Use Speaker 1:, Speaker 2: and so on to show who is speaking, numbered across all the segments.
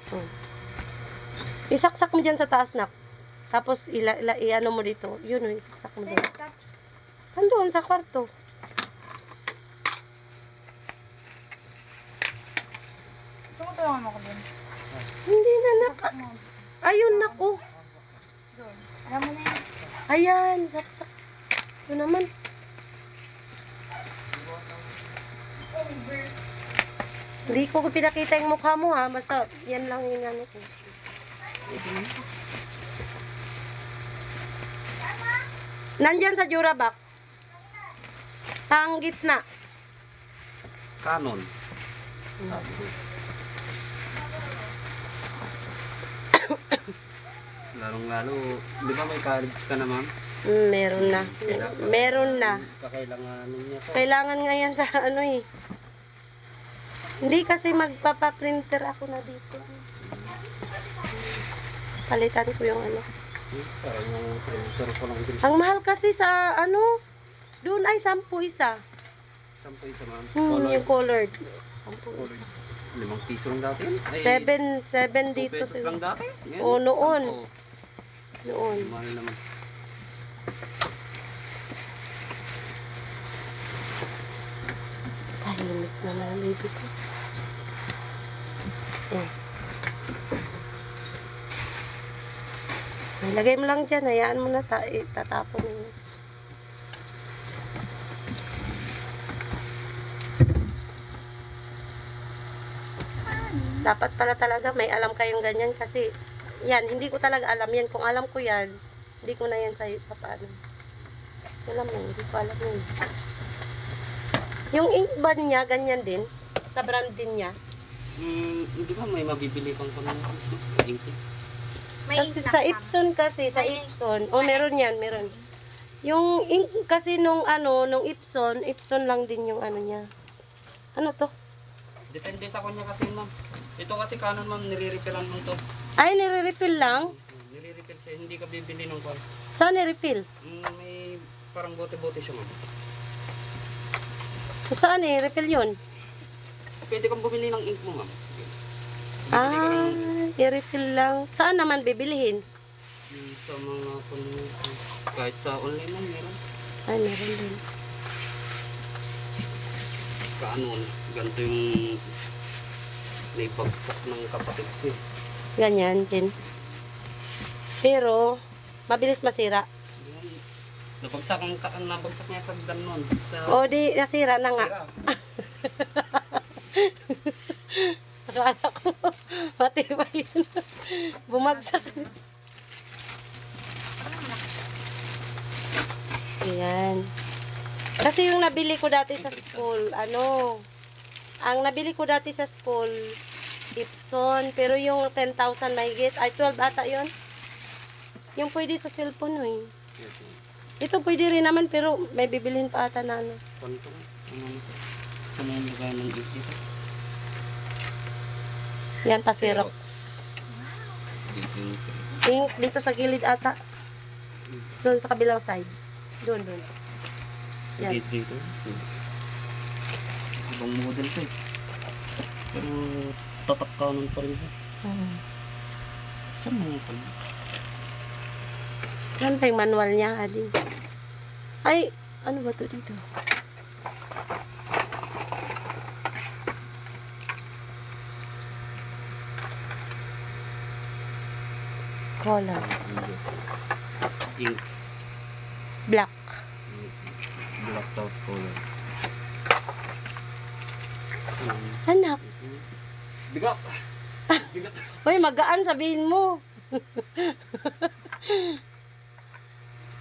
Speaker 1: Oh. Isaksak mo dyan sa taas, nak. Tapos, i-ano mo dito. Yun, oh, isaksak mo dyan. Andun, sa kwarto.
Speaker 2: Gusto mo tulungan mo ko dun?
Speaker 1: Hindi na, nak. Ayun, nak, oh.
Speaker 2: Doon. Alam mo na yun.
Speaker 1: Ayan, saksak. Ito naman. Hindi ko pinakita yung mukha mo, ha. Basta, yan lang yung ano ko. Nandyan sa Durabox. Ang gitna.
Speaker 3: Canon. Sabi ko. Lalong-lalo, di ba may college ka na, ma'am?
Speaker 1: Meron na. Meron na.
Speaker 3: Kakailanganin niya po.
Speaker 1: Kailangan nga yan sa ano eh. Hindi kasi magpapaprinter ako na dito. Palitan ko yung ano.
Speaker 3: Parang yung printer ko lang din.
Speaker 1: Ang mahal kasi sa ano, doon ay 10 isa.
Speaker 3: 10 isa, ma'am.
Speaker 1: Yung colored. 10
Speaker 3: Colored.
Speaker 1: isa.
Speaker 3: 5 piso lang dati yun. Ay,
Speaker 1: 7
Speaker 3: 2
Speaker 1: dito.
Speaker 3: pesos lang dati. Ngayon,
Speaker 1: Oo, noon.
Speaker 3: 10.
Speaker 1: Noon.
Speaker 3: Mahal naman.
Speaker 1: Tahimik na na ang baby ko. Yan. Lagay mo lang dyan. Hayaan mo na tatapon mo. Dapat pala talaga may alam kayong ganyan kasi yan, hindi ko talaga alam yan. Kung alam ko yan, hindi ko na yan sa'yo papaano. Alam mo, hindi ko alam yun. Yung ink ba niya, ganyan din? Sa brand din niya?
Speaker 3: Hindi ba may mabibili pang pamilya? Ink.
Speaker 2: May
Speaker 1: Kasi
Speaker 2: ink
Speaker 1: sa
Speaker 2: na, ma'am.
Speaker 1: Epson kasi, sa
Speaker 2: May ink.
Speaker 1: Epson. Oh, meron yan, meron. Yung ink kasi nung ano, nung Epson lang din yung ano niya. Ano to?
Speaker 3: Depende sa kanya kasi, ma'am. Ito kasi Canon, ma'am, nire-refillan mo to.
Speaker 1: Ay, nire-refill lang?
Speaker 3: Nire-refill siya, hindi ka bibili ng kwan.
Speaker 1: Saan nire-refill?
Speaker 3: May parang bote-bote siya, ma'am.
Speaker 1: Saan refill yun?
Speaker 3: Pwede kang bumili ng ink mo, ma'am.
Speaker 1: Ah, i-refill lang. Saan naman bibilihin?
Speaker 3: Sa mga kahit sa online, ma'am, meron.
Speaker 1: Ay, meron din.
Speaker 3: Canon, ganito yung naibagsak ng kapatid ko.
Speaker 1: Ganyan din. Pero, mabilis masira.
Speaker 3: Nabagsak niya sa ganon.
Speaker 1: O di, nasira na nga.
Speaker 3: Sira.
Speaker 1: Akala ko, matibay yun. Bumagsak. Ayan. Kasi yung nabili ko dati sa school, ang nabili ko dati sa school, Epson, pero yung 10,000 mahigit, ay 12 ata yun. Yung pwede sa cellphone, eh.
Speaker 3: Yes, ma'am.
Speaker 1: Ito pwede rin naman, pero may bibilhin pa ata na ano.
Speaker 3: Ganito. Sa mga lugar ng ink dito.
Speaker 1: Yan pa Xerox. Pink dito sa gilid ata. Doon sa kabilang side. Doon. Yan.
Speaker 3: Dito. Ibang model to eh. Pero tatak Canon pa rin siya. Saan mo ito?
Speaker 1: Yan pa yung manual niya, Adi. Ay, ano ba to dito? Color.
Speaker 3: Ink.
Speaker 1: Black.
Speaker 3: Black house color.
Speaker 1: Anak.
Speaker 3: Bigat! Bigat!
Speaker 1: Hoy, magaan sabihin mo.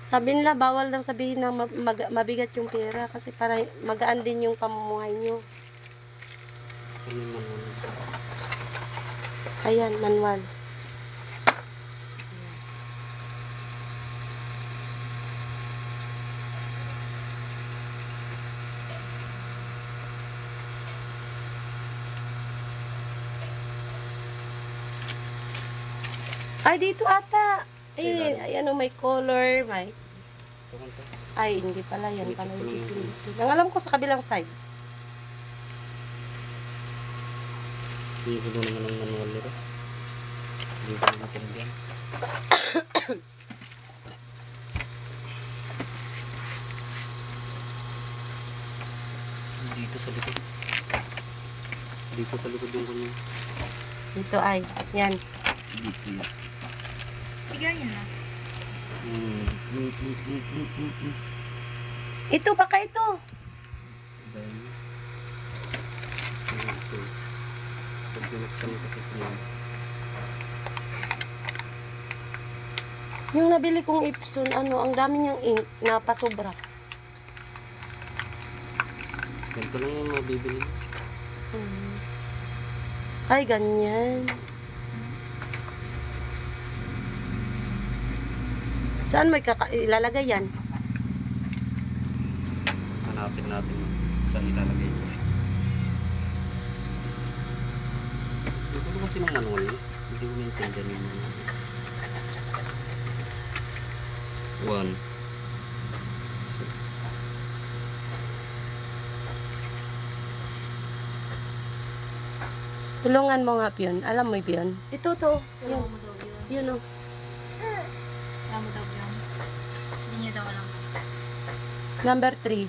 Speaker 1: Sabi nila, bawal daw sabihin na mabigat yung pera kasi para magaan din yung pamumuhay nyo.
Speaker 3: Saan yung manual?
Speaker 1: Ayan, manual. Ay, dito ata. Ayan o, may color, may...
Speaker 3: Saan to?
Speaker 1: Ay, hindi pala. Yan pala yung
Speaker 3: Dito pala yung-
Speaker 1: dito. Ang alam ko sa kabilang side.
Speaker 3: Hindi ko naman ng manual nito. Dito sa likod. Dito sa likod yung kanya.
Speaker 1: Dito ay, yan.
Speaker 3: Dito yan.
Speaker 2: Tignan niyo na.
Speaker 1: Ito, baka ito.
Speaker 3: Then, samples. Pag binuksan ko kasi ito yan.
Speaker 1: Yung nabili kong Epson, ano, ang dami niyang ink na pasobra.
Speaker 3: Ganito lang yung mabibili.
Speaker 1: Ay, ganyan. Saan may ilalagay yan?
Speaker 3: Hanapin natin saan ilalagay ito. Hindi ko kasi ng manual eh. Hindi ko maintindihan yung manual. 1.
Speaker 1: Tulungan mo nga, Pion. Alam mo, Pion? Ito, to.
Speaker 2: Alam
Speaker 1: Yun.
Speaker 2: mo daw yun.
Speaker 1: Yun, oh.
Speaker 2: Alam mo daw yun. Hindi niya daw alam.
Speaker 1: Number 3.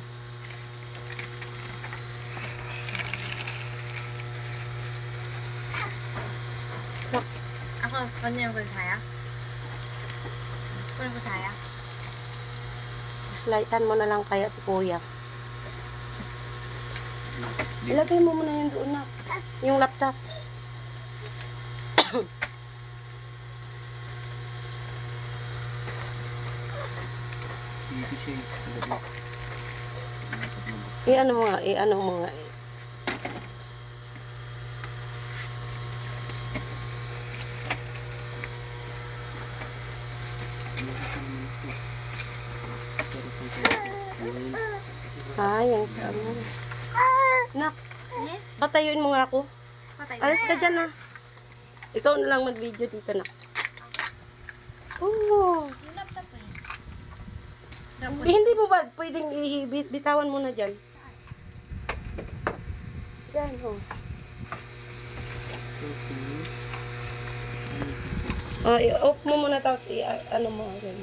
Speaker 2: Ako, kunin ko saya. Kunin ko saya.
Speaker 1: Slightan mo na lang kaya si Kuya. Ilagay mo muna yun doon na. Yung laptop.
Speaker 3: Dito siya eh, sa gabi.
Speaker 1: I-ano mo nga, i-ano mo nga. Ay, ang sama. Nak,
Speaker 2: Yes?
Speaker 1: patayuin mo nga ako.
Speaker 2: Patay.
Speaker 1: Alas ka dyan, ah. Ikaw na lang mag-video dito, nak. Oo.
Speaker 2: Yung laptop eh.
Speaker 1: Hindi mo ba pwedeng bitawan mo na dyan? Dyan, oh. I-off mo muna tapos i-ano mo.